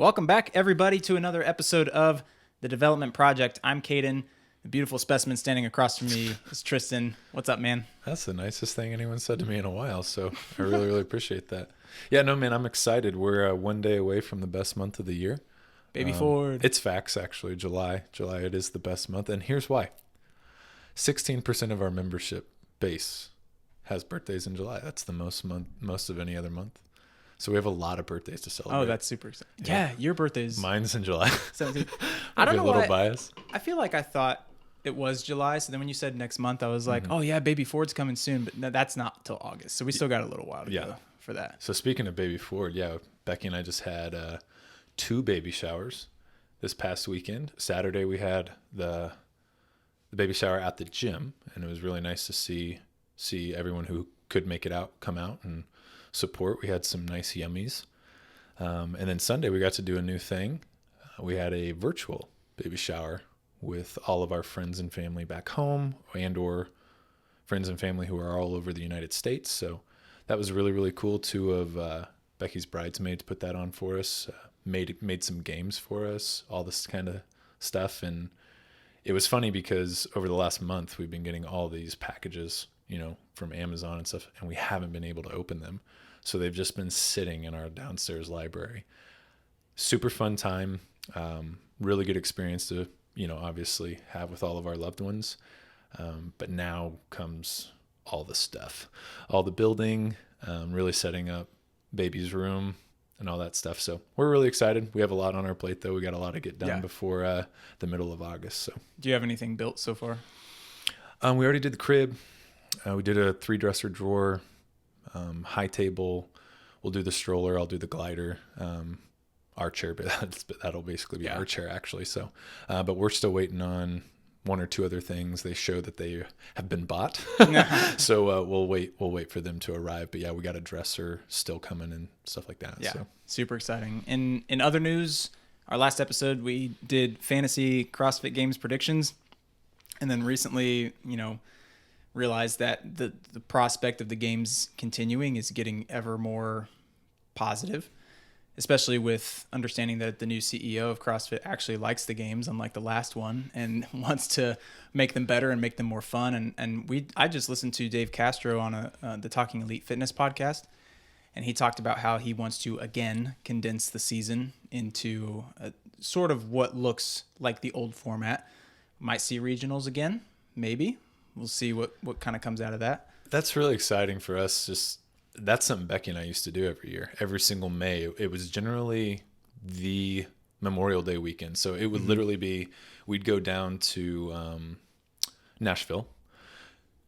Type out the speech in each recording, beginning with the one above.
Welcome back, everybody, to another episode of The Development Project. I'm Caden. The beautiful specimen standing across from me is Tristan. What's up, man? That's the nicest thing anyone said to me in a while, so I really appreciate that. Yeah, no, man, I'm excited. We're one day away from the best month of the year. Baby forward. It's facts, actually. July, it is the best month, and here's why. 16% of our membership base has birthdays in July. That's the most of any other month. So we have a lot of birthdays to celebrate. Oh, that's super exciting. Yeah, your birthday's... Mine's in July. 17th. I don't know a little bias. I feel like I thought it was July, so then when you said next month, I was like, oh yeah, Baby Ford's coming soon, but no, that's not till August, so we still got a little while to go for that. So speaking of Baby Ford, Becky and I just had 2 baby showers this past weekend. Saturday we had the baby shower at the gym, and it was really nice to see everyone who could make it out come out and support. We had some nice yummies. And then Sunday we got to do a new thing. We had a virtual baby shower with all of our friends and family back home, and or friends and family who are all over the United States. So that was really cool. 2 of Becky's bridesmaids put that on for us, made some games for us, all this kind of stuff. And it was funny because over the last month we've been getting all these packages, from Amazon and stuff, and we haven't been able to open them. So they've just been sitting in our downstairs library. Super fun time. Really good experience to, obviously have with all of our loved ones. But now comes all the stuff, all the building, really setting up baby's room and all that stuff. So we're really excited. We have a lot on our plate, though. We got a lot to get done before the middle of August. So, do you have anything built so far? We already did the crib. We did a 3-dresser drawer, high table. We'll do the stroller. I'll do the glider. Our chair, but that'll basically be our chair, actually. So, but we're still waiting on 1 or 2 other things. They show that they have been bought. So we'll wait for them to arrive. But we got a dresser still coming and stuff like that. Yeah, so. Super exciting. In other news, our last episode, we did fantasy CrossFit Games predictions. And then recently, realized that the prospect of the games continuing is getting ever more positive, especially with understanding that the new CEO of CrossFit actually likes the games, unlike the last one, and wants to make them better and make them more fun. I just listened to Dave Castro on the Talking Elite Fitness podcast, and he talked about how he wants to again condense the season into a sort of what looks like the old format. Might see regionals again, maybe. We'll see what kind of comes out of that. That's really exciting for us. That's something Becky and I used to do every year. Every single May, it was generally the Memorial Day weekend. So it would literally be, we'd go down to Nashville,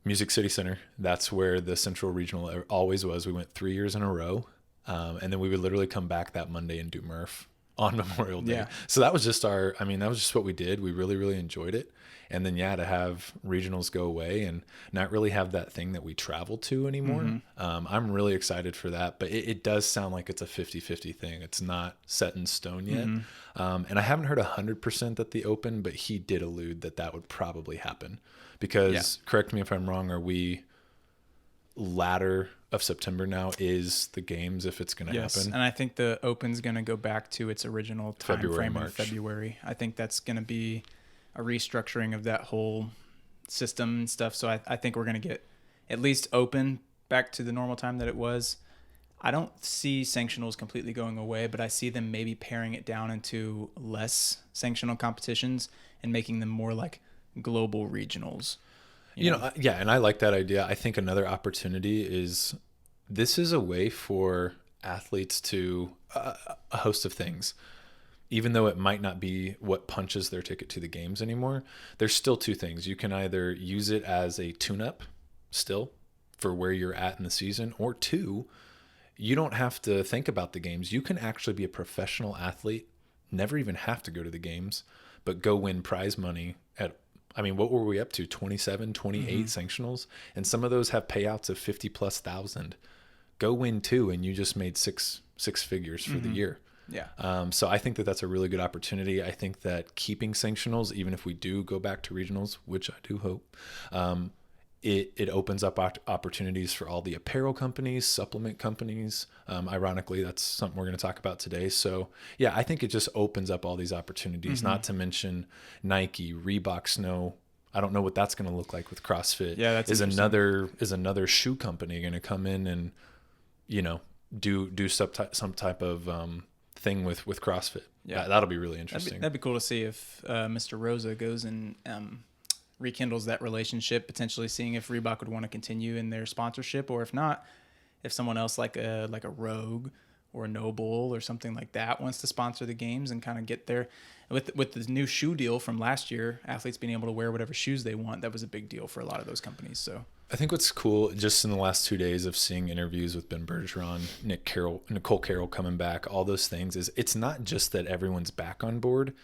Music City Center. That's where the Central Regional always was. We went 3 years in a row. And then we would literally come back that Monday and do Murph on Memorial Day. Yeah. So that was just that was just what we did. We really enjoyed it. And then, to have regionals go away and not really have that thing that we travel to anymore. I'm really excited for that, but it does sound like it's a 50-50 thing. It's not set in stone yet. And I haven't heard 100% that the Open, but he did allude that would probably happen because, correct me if I'm wrong, are we latter of September now is the games if it's going to happen? And I think the Open's going to go back to its original time frame in February. I think that's going to be a restructuring of that whole system and stuff. So I think we're going to get at least Open back to the normal time that it was. I don't see sanctionals completely going away, but I see them maybe paring it down into less sanctional competitions and making them more like global regionals. And I like that idea. I think another opportunity is this is a way for athletes to a host of things. Even though it might not be what punches their ticket to the games anymore, there's still 2 things. You can either use it as a tune-up still for where you're at in the season, or 2, you don't have to think about the games. You can actually be a professional athlete, never even have to go to the games, but go win prize money at, what were we up to? 27, 28 sanctionals? And some of those have payouts of 50,000+. Go win 2 and you just made six figures for the year. Yeah. So I think that's a really good opportunity. I think that keeping sanctionals, even if we do go back to regionals, which I do hope, it opens up opportunities for all the apparel companies, supplement companies. Ironically, that's something we're going to talk about today. So yeah, I think it just opens up all these opportunities, not to mention Nike, Reebok, Snow. I don't know what that's going to look like with CrossFit. Yeah, that's is interesting. another shoe company going to come in and, do some type of thing with CrossFit. Yeah, That'll be really interesting. that'd be cool to see if Mr. Rosa goes and rekindles that relationship, potentially seeing if Reebok would want to continue in their sponsorship, or if not, if someone else like a Rogue or a Noble or something like that wants to sponsor the games and kind of get there. With the new shoe deal from last year, athletes being able to wear whatever shoes they want, that was a big deal for a lot of those companies. So I think what's cool, just in the last 2 days of seeing interviews with Ben Bergeron, Nicole Carroll coming back, all those things, is it's not just that everyone's back on board.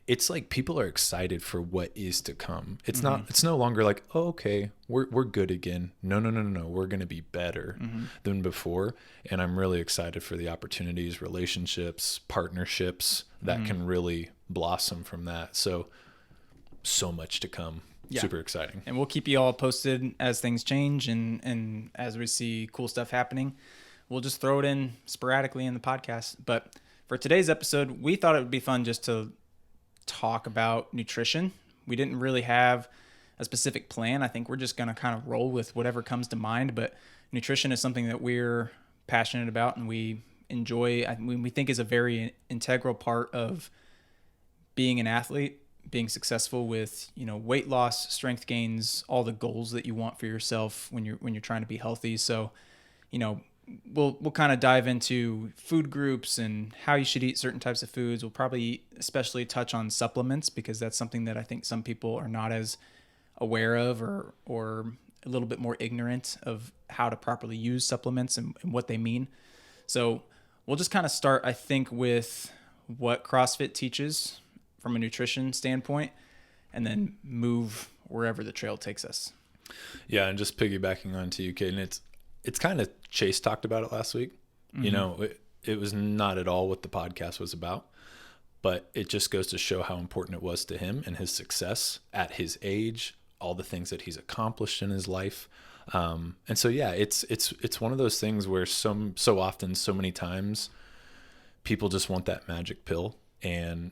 It's like people are excited for what is to come. It's not. It's no longer like, oh, okay, we're good again. No. We're going to be better than before, and I'm really excited for the opportunities, relationships, partnerships that can really blossom from that. So much to come. yeah. Super exciting. And we'll keep you all posted as things change and as we see cool stuff happening. We'll just throw it in sporadically in the podcast. But for today's episode, we thought it would be fun just to talk about nutrition. We didn't really have a specific plan. I think we're just going to kind of roll with whatever comes to mind. But nutrition is something that we're passionate about and we enjoy. We think is a very integral part of being an athlete, being successful with, weight loss, strength gains, all the goals that you want for yourself when you're trying to be healthy. So, we'll kind of dive into food groups and how you should eat certain types of foods. We'll probably especially touch on supplements because that's something that I think some people are not as aware of or a little bit more ignorant of how to properly use supplements and what they mean. So we'll just kind of start, I think, with what CrossFit teaches from a nutrition standpoint, and then move wherever the trail takes us. Yeah, and just piggybacking onto you, Caden, it's kind of Chase talked about it last week. It was not at all what the podcast was about, but it just goes to show how important it was to him and his success at his age, all the things that he's accomplished in his life. And so, yeah, it's one of those things where so often, so many times people just want that magic pill. And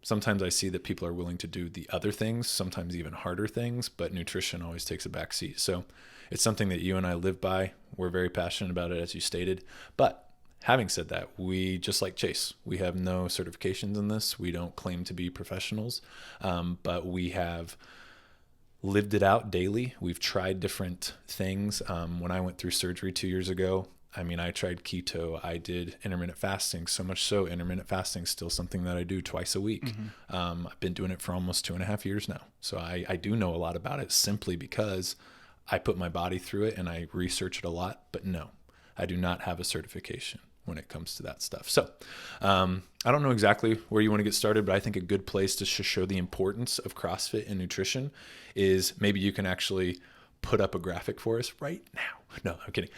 sometimes I see that people are willing to do the other things, sometimes even harder things, but nutrition always takes a back seat. So it's something that you and I live by. We're very passionate about it, as you stated. But having said that, we, just like Chase, we have no certifications in this. We don't claim to be professionals, but we have lived it out daily. We've tried different things. When I went through surgery 2 years ago, I tried keto. I did intermittent fasting, so much so intermittent fasting is still something that I do twice a week. I've been doing it for almost 2.5 years now. So I do know a lot about it simply because I put my body through it and I research it a lot. But no, I do not have a certification when it comes to that stuff. So I don't know exactly where you want to get started, but I think a good place to show the importance of CrossFit and nutrition is maybe you can actually put up a graphic for us right now. No, I'm kidding.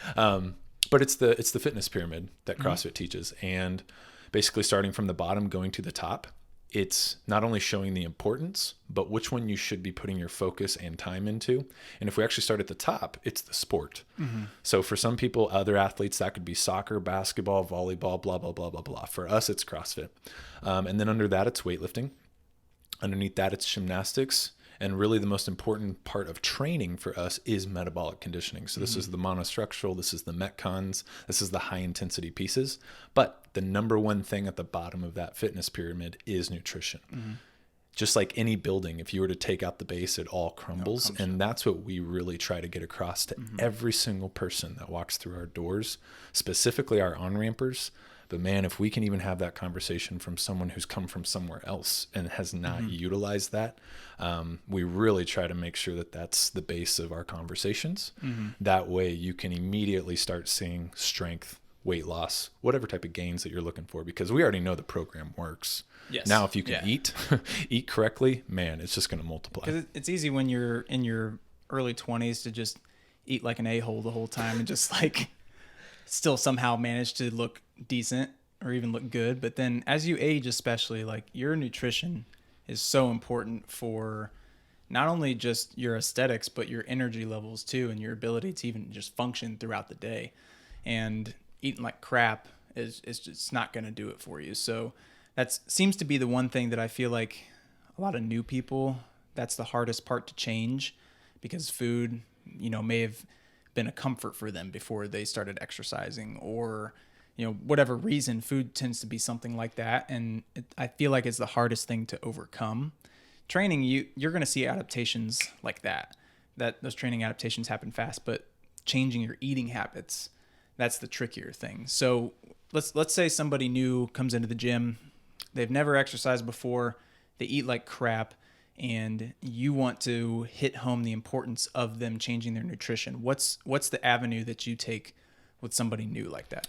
But it's the fitness pyramid that CrossFit teaches. And basically starting from the bottom, going to the top, it's not only showing the importance, but which one you should be putting your focus and time into. And if we actually start at the top, it's the sport. So for some people, other athletes, that could be soccer, basketball, volleyball, blah, blah, blah, blah, blah. For us, it's CrossFit. And then under that, it's weightlifting. Underneath that, it's gymnastics. And really the most important part of training for us is metabolic conditioning. So this is the monostructural, this is the metcons, this is the high intensity pieces. But the number one thing at the bottom of that fitness pyramid is nutrition. Just like any building, if you were to take out the base, it all crumbles. And that's what we really try to get across to every single person that walks through our doors, specifically our on-rampers. But man, if we can even have that conversation from someone who's come from somewhere else and has not utilized that, we really try to make sure that that's the base of our conversations. That way you can immediately start seeing strength, weight loss, whatever type of gains that you're looking for, because we already know the program works. Yes. Now, if you can eat correctly, man, it's just going to multiply. Because it's easy when you're in your early 20s to just eat like an a-hole the whole time and just like still somehow manage to look decent or even look good. But then as you age, especially, like your nutrition is so important for not only just your aesthetics, but your energy levels too, and your ability to even just function throughout the day. And eating like crap is just not going to do it for you. So that seems to be the one thing that I feel like a lot of new people, that's the hardest part to change, because food, may have been a comfort for them before they started exercising, or whatever reason. Food tends to be something like that, and I feel like it's the hardest thing to overcome. Training, you're going to see adaptations like that those training adaptations happen fast, but changing your eating habits, that's the trickier thing. So let's say somebody new comes into the gym, they've never exercised before, they eat like crap, and you want to hit home the importance of them changing their nutrition. What's the avenue that you take with somebody new like that?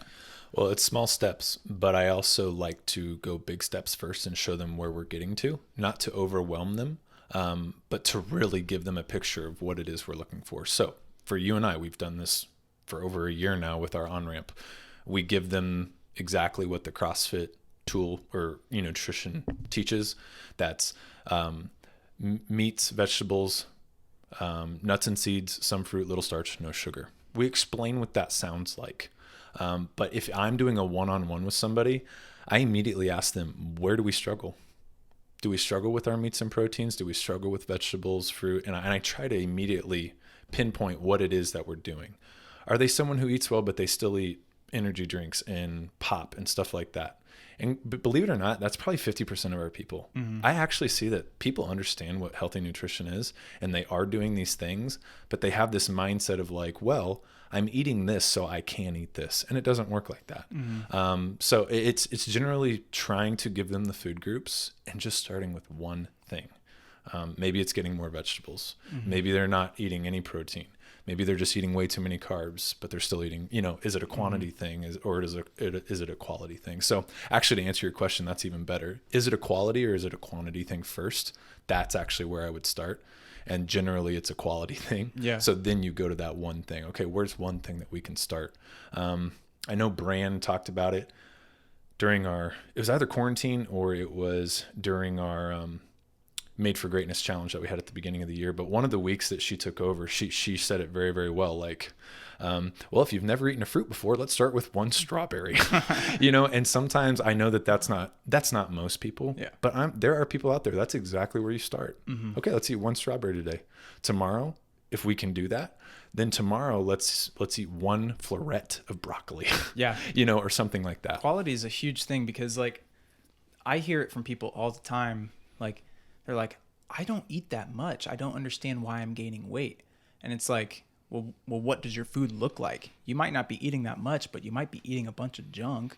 Well, it's small steps, but I also like to go big steps first and show them where we're getting to, not to overwhelm them, but to really give them a picture of what it is we're looking for. So for you and I, we've done this for over a year now with our on-ramp. We give them exactly what the CrossFit tool or nutrition teaches. That's meats, vegetables, nuts and seeds, some fruit, little starch, no sugar. We explain what that sounds like. But if I'm doing a one-on-one with somebody, I immediately ask them, where do we struggle? Do we struggle with our meats and proteins? Do we struggle with vegetables, fruit? And I try to immediately pinpoint what it is that we're doing. Are they someone who eats well, but they still eat energy drinks and pop and stuff like that? And believe it or not, that's probably 50% of our people. Mm-hmm. I actually see that people understand what healthy nutrition is, and they are doing these things, but they have this mindset of like, well, I'm eating this, so I can eat this. And it doesn't work like that. Mm-hmm. So it's generally trying to give them the food groups and just starting with one thing. Maybe it's getting more vegetables. Mm-hmm. Maybe they're not eating any protein. Maybe they're just eating way too many carbs, but they're still eating, is it a quantity thing or is it a quality thing? So actually, to answer your question, that's even better. Is it a quality or is it a quantity thing first? That's actually where I would start. And generally it's a quality thing. Yeah. So then you go to that one thing. Okay, where's one thing that we can start? I know Bran talked about it during it was either quarantine or it was during our Made for Greatness challenge that we had at the beginning of the year. But one of the weeks that she took over, she said it very, very well. Like, well, if you've never eaten a fruit before, let's start with one strawberry, and sometimes I know that's not most people, yeah. But there are people out there. That's exactly where you start. Mm-hmm. Okay, let's eat one strawberry today. Tomorrow, if we can do that, then tomorrow let's eat one floret of broccoli, yeah, or something like that. Quality is a huge thing, because like I hear it from people all the time. Like, they're like, I don't eat that much. I don't understand why I'm gaining weight. And it's like, well, what does your food look like? You might not be eating that much, but you might be eating a bunch of junk.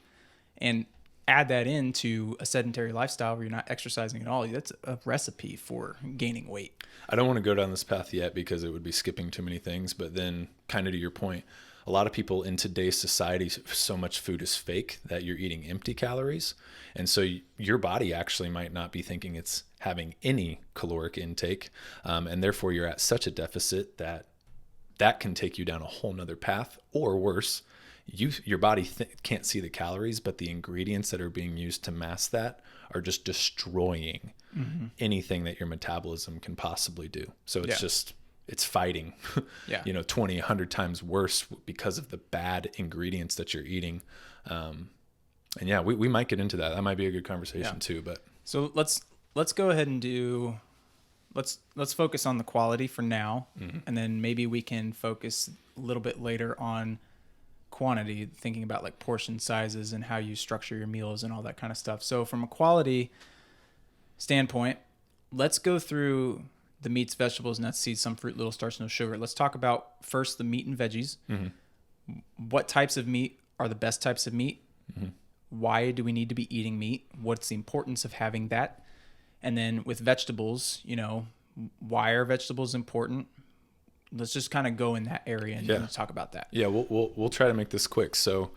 And add that into a sedentary lifestyle where you're not exercising at all. That's a recipe for gaining weight. I don't want to go down this path yet because it would be skipping too many things. But then kind of to your point, a lot of people in today's society, so much food is fake that you're eating empty calories. And so your body actually might not be thinking it's having any caloric intake. And therefore you're at such a deficit that can take you down a whole nother path, or worse, your body can't see the calories, but the ingredients that are being used to mask that are just destroying anything that your metabolism can possibly do. So it's it's fighting, 20, 100 times worse because of the bad ingredients that you're eating. And we might get into that. That might be a good conversation too, but. So let's go ahead and let's focus on the quality for now. Mm-hmm. And then maybe we can focus a little bit later on quantity, thinking about like portion sizes and how you structure your meals and all that kind of stuff. So from a quality standpoint, let's go through the meats, vegetables, nuts, seeds, some fruit, little starch, no sugar. Let's talk about first the meat and veggies. Mm-hmm. What types of meat are the best types of meat? Mm-hmm. Why do we need to be eating meat? What's the importance of having that? And then with vegetables, why are vegetables important? Let's just kind of go in that area and talk about that. Yeah, we'll try to make this quick. So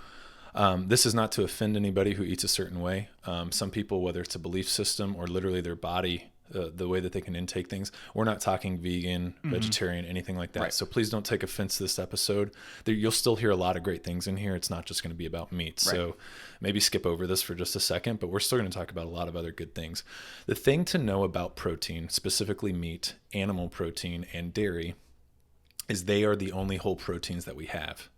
this is not to offend anybody who eats a certain way. Some people, whether it's a belief system or literally their body the way that they can intake things. We're not talking vegan, vegetarian, anything like that. Right. So please don't take offense to this episode. You'll still hear a lot of great things in here. It's not just going to be about meat. Right. So maybe skip over this for just a second, but we're still going to talk about a lot of other good things. The thing to know about protein, specifically meat, animal protein, and dairy, is they are the only whole proteins that we have.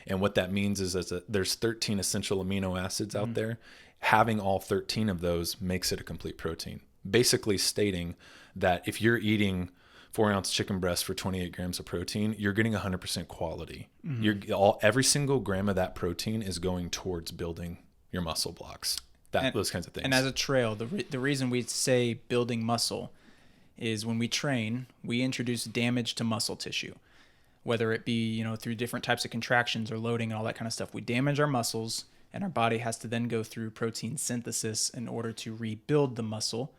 And what that means is there's 13 essential amino acids out there. Having all 13 of those makes it a complete protein. Basically stating that if you're eating 4-ounce chicken breast for 28 grams of protein, you're getting 100% quality. Every single gram of that protein is going towards building your muscle blocks, those kinds of things. And as a trail, the reason we say building muscle is when we train, we introduce damage to muscle tissue. Whether it be, through different types of contractions or loading and all that kind of stuff, we damage our muscles, and our body has to then go through protein synthesis in order to rebuild the muscle.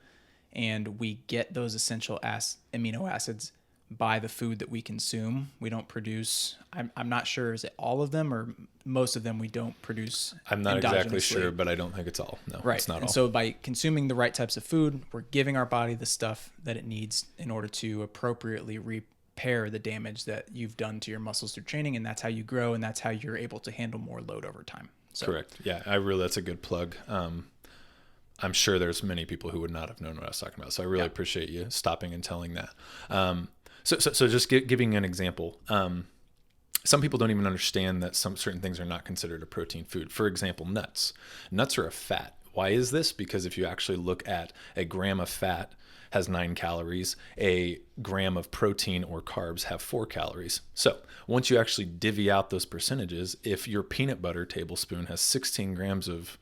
And we get those essential amino acids by the food that we consume. We don't produce, I'm not sure, is it all of them or most of them we don't produce? I'm not exactly sure, but I don't think it's all. No, right. It's not all. So by consuming the right types of food, we're giving our body the stuff that it needs in order to appropriately repair the damage that you've done to your muscles through training, and that's how you grow, and that's how you're able to handle more load over time. So. Correct. Yeah, that's a good plug. I'm sure there's many people who would not have known what I was talking about, so I really appreciate you stopping and telling that. So just giving an example. Some people don't even understand that some certain things are not considered a protein food. For example, nuts. Nuts are a fat. Why is this? Because if you actually look at a gram of fat has 9 calories, a gram of protein or carbs have 4 calories. So once you actually divvy out those percentages, if your peanut butter tablespoon has 16 grams of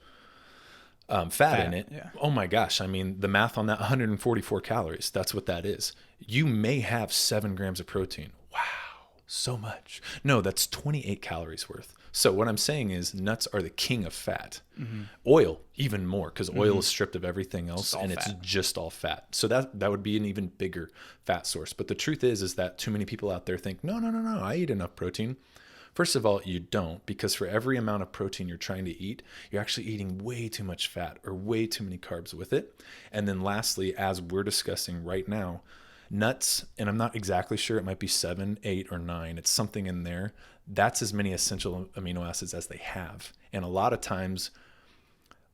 fat in it, oh my gosh, I mean, the math on that, 144 calories, that's what that is. You may have 7 grams of protein. Wow, so much. No, that's 28 calories worth. So what I'm saying is nuts are the king of fat. Oil, even more, because oil is stripped of everything else and it's just all fat. So that would be an even bigger fat source. But the truth is that too many people out there think, no, I eat enough protein. First of all, you don't, because for every amount of protein you're trying to eat, you're actually eating way too much fat or way too many carbs with it. And then lastly, as we're discussing right now, nuts, and I'm not exactly sure, it might be 7, 8, or 9. It's something in there. That's as many essential amino acids as they have. And a lot of times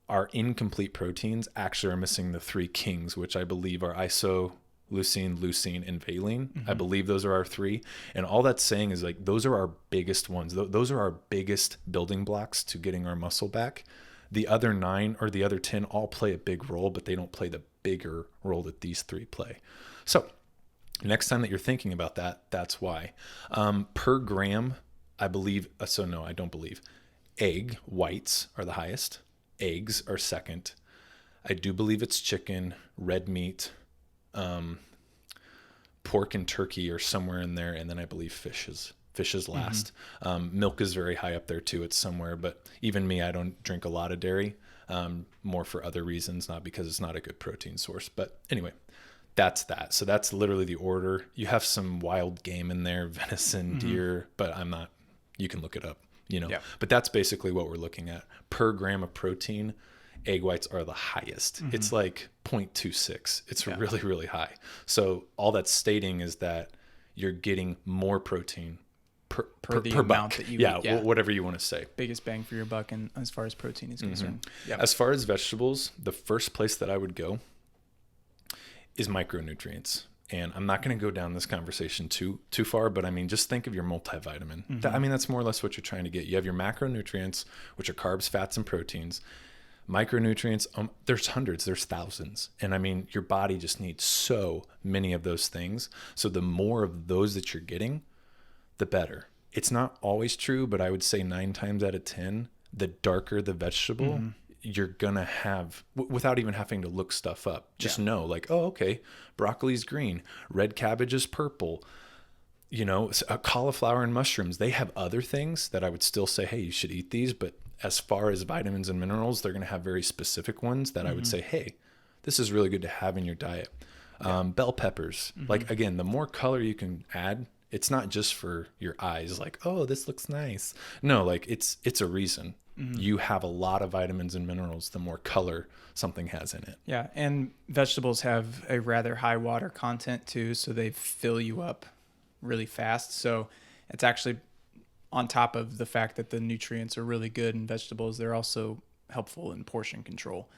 our incomplete proteins actually are missing the 3 kings, which I believe are isoleucine, leucine, and valine. I believe those are our 3. And all that's saying is like, those are our biggest ones. Those are our biggest building blocks to getting our muscle back. The other 9 or the other 10 all play a big role, but they don't play the bigger role that these 3 play. So next time that you're thinking about that, that's why. Per gram, I believe, I don't believe. Egg whites are the highest. Eggs are second. I do believe it's chicken, red meat, pork and turkey are somewhere in there. And then I believe fish is last. Milk is very high up there too. It's somewhere, but even me, I don't drink a lot of dairy, more for other reasons, not because it's not a good protein source. But anyway, that's that. So that's literally the order. You have some wild game in there, venison, deer, but you can look it up, but that's basically what we're looking at. Per gram of protein, egg whites are the highest. It's like 0.26. It's really, really high. So all that's stating is that you're getting more protein per amount buck. That you whatever you want to say. Biggest bang for your buck, and as far as protein is concerned. As far as vegetables, the first place that I would go is micronutrients. And I'm not going to go down this conversation too far, but I mean, just think of your multivitamin. That's more or less what you're trying to get. You have your macronutrients, which are carbs, fats, and proteins. Micronutrients, there's hundreds, there's thousands. And I mean, your body just needs so many of those things. So the more of those that you're getting, the better. It's not always true, but I would say 9 times out of 10, the darker the vegetable, you're going to have, without even having to look stuff up, just know like, oh, okay, broccoli's green, red cabbage is purple, cauliflower and mushrooms, they have other things that I would still say, hey, you should eat these. But as far as vitamins and minerals, they're going to have very specific ones that I would say, hey, this is really good to have in your diet. Bell peppers, like, again, the more color you can add It's not just for your eyes, like, oh, this looks nice. No, like it's a reason. You have a lot of vitamins and minerals the more color something has in it. Yeah, and vegetables have a rather high water content too, so they fill you up really fast. So it's actually, on top of the fact that the nutrients are really good in vegetables, they're also helpful in portion control.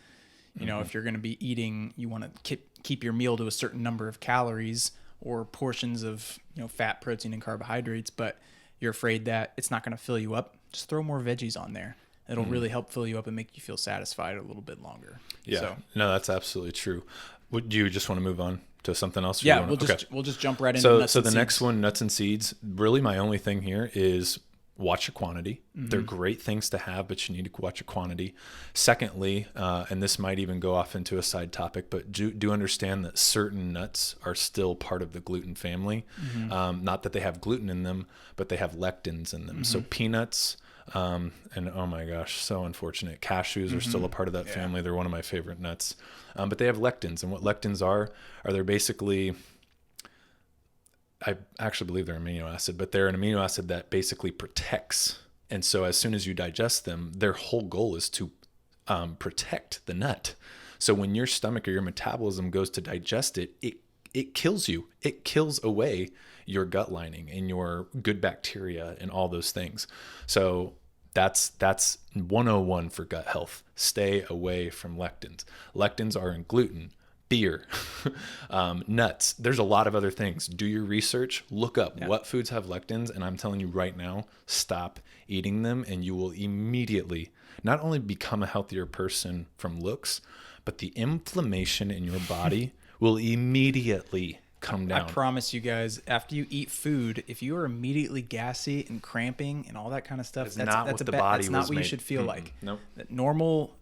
You know, if you're going to be eating, you want to keep your meal to a certain number of calories or portions of, fat, protein, and carbohydrates, but you're afraid that it's not going to fill you up, just throw more veggies on there. It'll really help fill you up and make you feel satisfied a little bit longer. Yeah, So, no, that's absolutely true. Would you just want to move on to something else? yeah, we'll just jump right into nuts so and the seeds. next one, nuts and seeds. Really, my only thing here is watch your quantity. They're great things to have, but you need to watch your quantity. Secondly, and this might even go off into a side topic, but do understand that certain nuts are still part of the gluten family. Not that they have gluten in them, but they have lectins in them. So peanuts, and oh my gosh, so unfortunate. Cashews are still a part of that family. They're one of my favorite nuts. But they have lectins, and what lectins are they're basically, I actually believe they're amino acid, but they're an amino acid that basically protects. And so as soon as you digest them, their whole goal is to protect the nut. So when your stomach or your metabolism goes to digest it, it kills you. It kills away your gut lining and your good bacteria and all those things. So that's 101 for gut health. Stay away from lectins. Lectins are in gluten, beer, nuts. There's a lot of other things. Do your research, look up what foods have lectins, and I'm telling you right now, stop eating them, and you will immediately not only become a healthier person from looks, but the inflammation in your body will immediately come down. I promise you guys, after you eat food, if you are immediately gassy and cramping and all that kind of stuff, that's not what you should feel like. Nope. That normal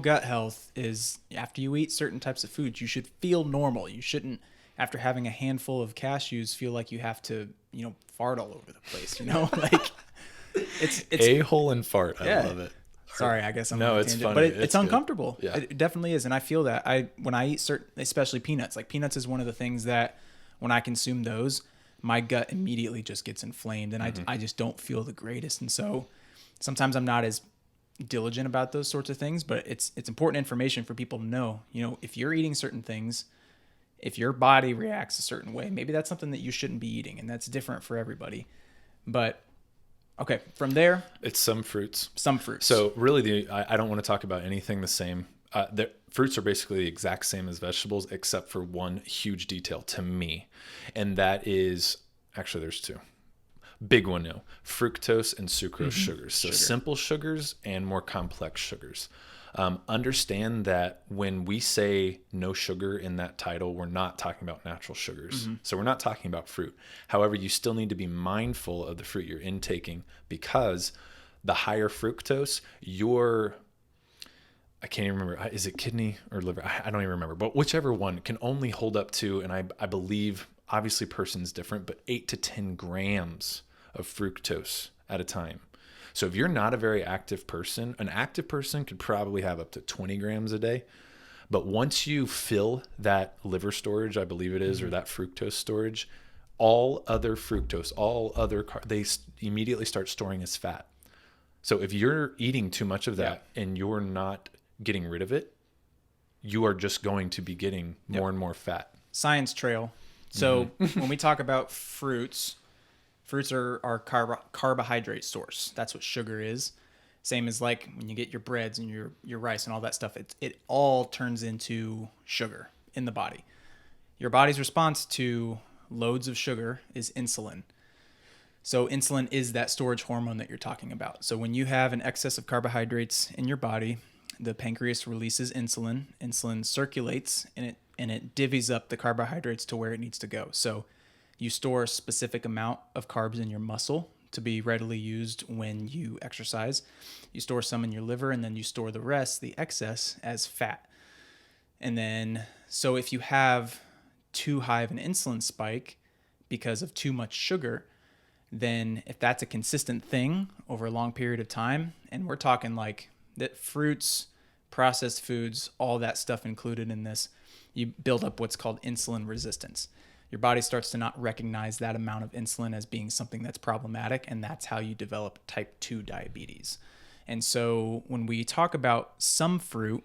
gut health is after you eat certain types of foods, you should feel normal. You shouldn't, after having a handful of cashews, feel like you have to, fart all over the place. Like it's a-hole and fart. I love it. Sorry, I guess I'm no, on a it's tangent, funny. but it's uncomfortable. Yeah. It definitely is, and I feel that. When I eat certain, especially peanuts, like peanuts is one of the things that when I consume those, my gut immediately just gets inflamed, and I just don't feel the greatest. And so sometimes I'm not as diligent about those sorts of things, but it's important information for people to know. If you're eating certain things, if your body reacts a certain way, maybe that's something that you shouldn't be eating, and that's different for everybody. But okay, from there, it's some fruits. So really, I don't want to talk about anything the same. Fruits are basically the exact same as vegetables, except for one huge detail to me. And that is, actually there's two. Big one, no. Fructose and sucrose sugars. So simple sugars and more complex sugars. Understand that when we say no sugar in that title, we're not talking about natural sugars. So we're not talking about fruit. However, you still need to be mindful of the fruit you're intaking, because the higher fructose, I can't even remember, is it kidney or liver? I don't even remember, but whichever one can only hold up to, and I believe, obviously person's different, but 8 to 10 grams of fructose at a time. So if you're not a very active person, an active person could probably have up to 20 grams a day. But once you fill that liver storage, I believe it is, or that fructose storage, all other fructose, they immediately start storing as fat. So if you're eating too much of that and you're not getting rid of it, you are just going to be getting more and more fat. Science trail. So when we talk about fruits are our carbohydrate source. That's what sugar is. Same as like when you get your breads and your rice and all that stuff, it all turns into sugar in the body. Your body's response to loads of sugar is insulin. So insulin is that storage hormone that you're talking about. So when you have an excess of carbohydrates in your body, the pancreas releases insulin. Insulin circulates and it divvies up the carbohydrates to where it needs to go. So you store a specific amount of carbs in your muscle to be readily used when you exercise. You store some in your liver, and then you store the rest, the excess, as fat. And then, so if you have too high of an insulin spike because of too much sugar, then if that's a consistent thing over a long period of time, and we're talking like that fruits, processed foods, all that stuff included in this, you build up what's called insulin resistance. your body starts to not recognize that amount of insulin as being something that's problematic, and that's how you develop type 2 diabetes. And so when we talk about some fruit,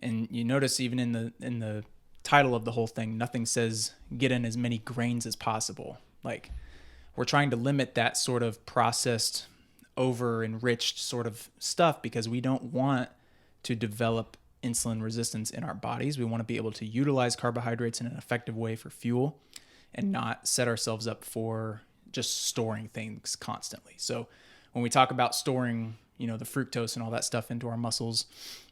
and you notice even in the title of the whole thing, nothing says get in as many grains as possible. Like, we're trying to limit that sort of processed, over enriched sort of stuff because we don't want to develop insulin resistance in our bodies. We want to be able to utilize carbohydrates in an effective way for fuel and not set ourselves up for just storing things constantly. So when we talk about storing, the fructose and all that stuff into our muscles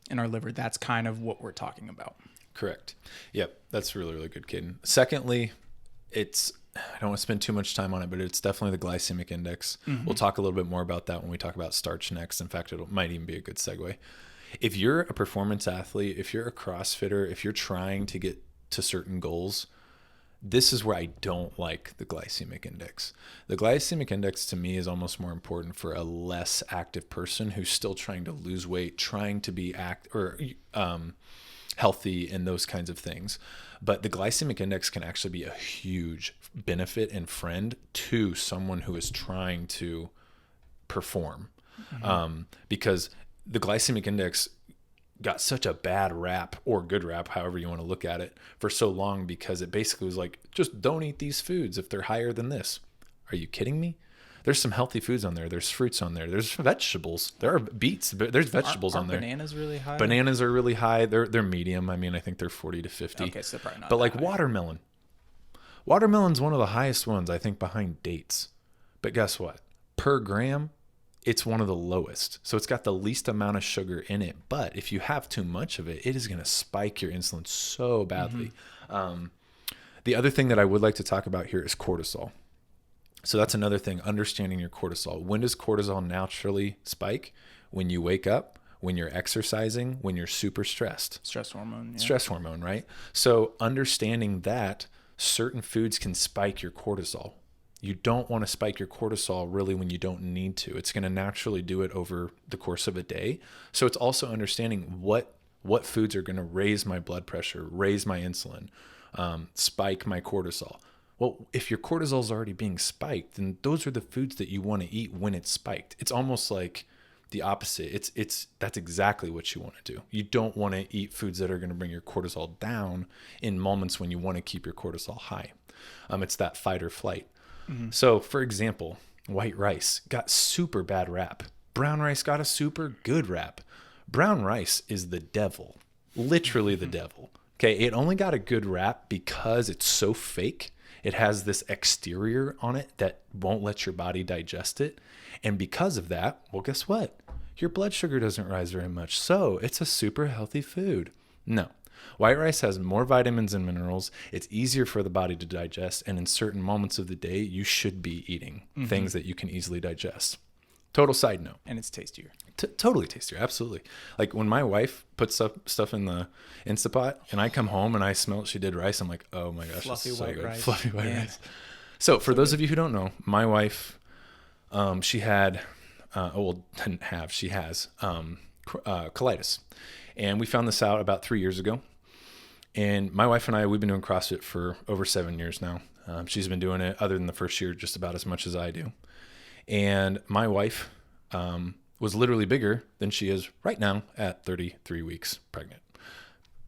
and our liver, that's kind of what we're talking about. Correct. Yep. That's really, really good, Caden. Secondly, I don't want to spend too much time on it, but it's definitely the glycemic index. Mm-hmm. We'll talk a little bit more about that when we talk about starch next. In fact, it might even be a good segue. If you're a performance athlete, if you're a CrossFitter, if you're trying to get to certain goals, this is where I don't like the glycemic index. The glycemic index to me is almost more important for a less active person who's still trying to lose weight, trying to be healthy and those kinds of things. But the glycemic index can actually be a huge benefit and friend to someone who is trying to perform. Mm-hmm. Because the glycemic index got such a bad rap, or good rap, however you want to look at it, for so long because it basically was like, just don't eat these foods if they're higher than this. Are you kidding me? There's some healthy foods on there. There's fruits on there. There's vegetables. There are beets. There's vegetables on there. Bananas really high? Bananas are really high. They're medium. I mean, I think they're 40 to 50. Okay, so probably not. But like high. watermelon. Watermelon's one of the highest ones, I think, behind dates. But guess what? Per gram, it's one of the lowest. So it's got the least amount of sugar in it. But if you have too much of it, it is going to spike your insulin so badly. Mm-hmm. The other thing that I would like to talk about here is cortisol. So that's another thing, understanding your cortisol. When does cortisol naturally spike? When you wake up, when you're exercising, when you're super stressed. Stress hormone. Yeah. Stress hormone, right? So understanding that certain foods can spike your cortisol. You don't want to spike your cortisol really when you don't need to. It's going to naturally do it over the course of a day. So it's also understanding what foods are going to raise my blood pressure, raise my insulin, spike my cortisol. Well, if your cortisol is already being spiked, then those are the foods that you want to eat when it's spiked. It's almost like the opposite. That's exactly what you want to do. You don't want to eat foods that are going to bring your cortisol down in moments when you want to keep your cortisol high. It's that fight or flight. Mm-hmm. So, for example, white rice got super bad rap. Brown rice got a super good rap. Brown rice is the devil, literally the devil. Okay, it only got a good rap because it's so fake. It has this exterior on it that won't let your body digest it. And because of that, well, guess what? Your blood sugar doesn't rise very much. So it's a super healthy food. No. White rice has more vitamins and minerals. It's easier for the body to digest. And in certain moments of the day, you should be eating things that you can easily digest. Total side note. And it's tastier. Totally tastier. Absolutely. Like when my wife puts stuff in the Instapot and I come home and I smell she did rice, I'm like, oh my gosh, fluffy it's so white good. rice. Fluffy white rice. So for those of you who don't know, my wife, she had, she has colitis. And we found this out about 3 years ago. And my wife and I, we've been doing CrossFit for over 7 years now. She's been doing it other than the first year, just about as much as I do. And my wife was literally bigger than she is right now at 33 weeks pregnant.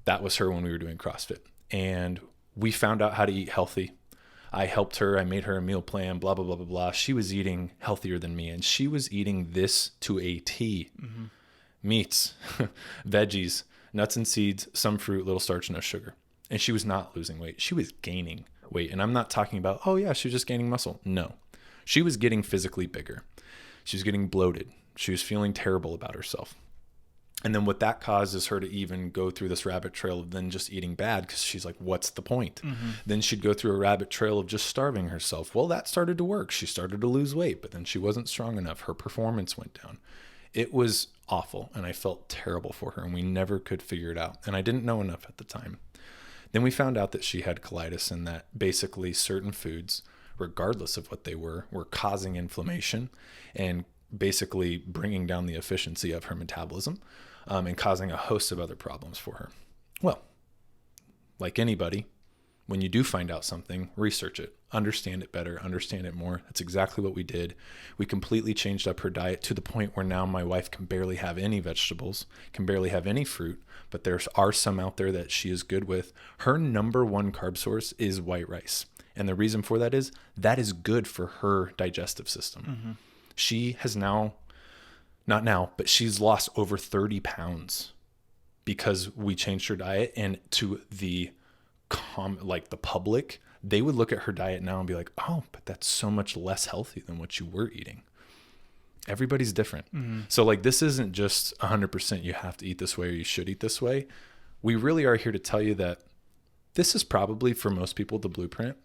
That was her when we were doing CrossFit. And we found out how to eat healthy. I helped her. I made her a meal plan, blah, blah, blah, blah, blah. She was eating healthier than me. And she was eating this to a T. Mm-hmm. Meats, veggies, nuts and seeds, some fruit, little starch, no sugar. And she was not losing weight. She was gaining weight. And I'm not talking about, oh yeah, she was just gaining muscle. No. She was getting physically bigger. She was getting bloated. She was feeling terrible about herself. And then what that causes her to even go through this rabbit trail of then just eating bad because she's like, what's the point? Mm-hmm. Then she'd go through a rabbit trail of just starving herself. Well, that started to work. She started to lose weight, but then she wasn't strong enough. Her performance went down. It was awful, and I felt terrible for her, and we never could figure it out. And I didn't know enough at the time. Then we found out that she had colitis and that basically certain foods, regardless of what they were causing inflammation and basically bringing down the efficiency of her metabolism and causing a host of other problems for her. Well, like anybody, when you do find out something, research it, understand it better, understand it more. That's exactly what we did. We completely changed up her diet to the point where now my wife can barely have any vegetables, can barely have any fruit, but there are some out there that she is good with. Her number one carb source is white rice. And the reason for that is good for her digestive system. Mm-hmm. She has now, not now, but she's lost over 30 pounds because we changed her diet. And to the the public, they would look at her diet now and be like, oh, but that's so much less healthy than what you were eating. Everybody's different. Mm-hmm. So like, this isn't just 100% you have to eat this way or you should eat this way. We really are here to tell you that this is probably for most people the blueprint,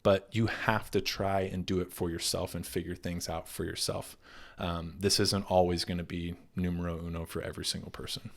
but you have to try and do it for yourself and figure things out for yourself. This isn't always going to be numero uno for every single person.